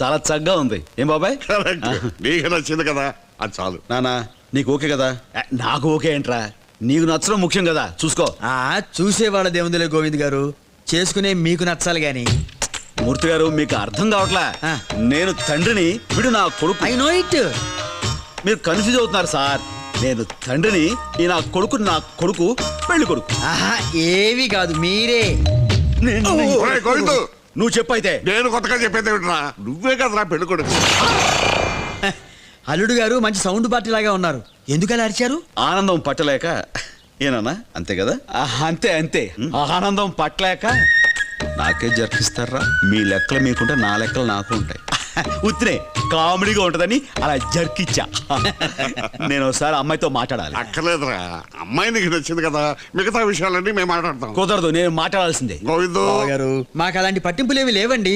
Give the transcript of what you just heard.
చాలా చక్కగా ఉంది. ఏం బాబాయ్? నీకు నచ్చింది కదా, అది చాలు. నానా నీకు ఓకే కదా? నాకు ఓకే ఏంట్రా, నీకు నచ్చడం ముఖ్యం కదా, చూసుకో. చూసేవాళ్ళ దేవుందులే గోవింద్ గారు, చేసుకునే మీకు నచ్చాలి గాని. మూర్తి గారు మీకు అర్థం కావట్లా. నేను తండ్రిని, వీడు నా కొడుకు. I know it. మీరు కన్ఫ్యూజ్ అవుతున్నారు సార్. నేను తండ్రిని, ఈ నా కొడుకు పెళ్లి కొడుకు. ఏవి కాదు, మీరే. ఒరేయ్ గోవిందు, నువ్వు చెప్పైతే. నేను కొత్తగా చెప్పేది ఏమిట్రా, నువ్వే కదరా పెళ్లి కొడుకు. అల్లుడు గారు మంచి సౌండ్ పార్టీ లాగా ఉన్నారు, ఎందుకలా అరిచారు? ఆనందం పట్టలేక. ఏనన్నా అంతే కదా? అంతే అంతే. ఆనందం పట్టలేక నాకే జర్కిస్తారా? మీ లెక్కలు మీకుంటే నా లెక్కలు నాకు ఉంటాయి. ఉత్తినే కామెడీగా ఉంటదని అలా జర్కిచ్చా. నేను ఒకసారి అమ్మాయితో మాట్లాడాలి. అక్కర్లేదురా, అమ్మాయి నీకు నచ్చింది కదా, మిగతా విషయాలన్నీ మేము మాట్లాడతాం. కుదరదు, నేను మాట్లాడాల్సిందే. గోవిందు గారు మాకు అలాంటి పట్టింపులేవి లేవండి.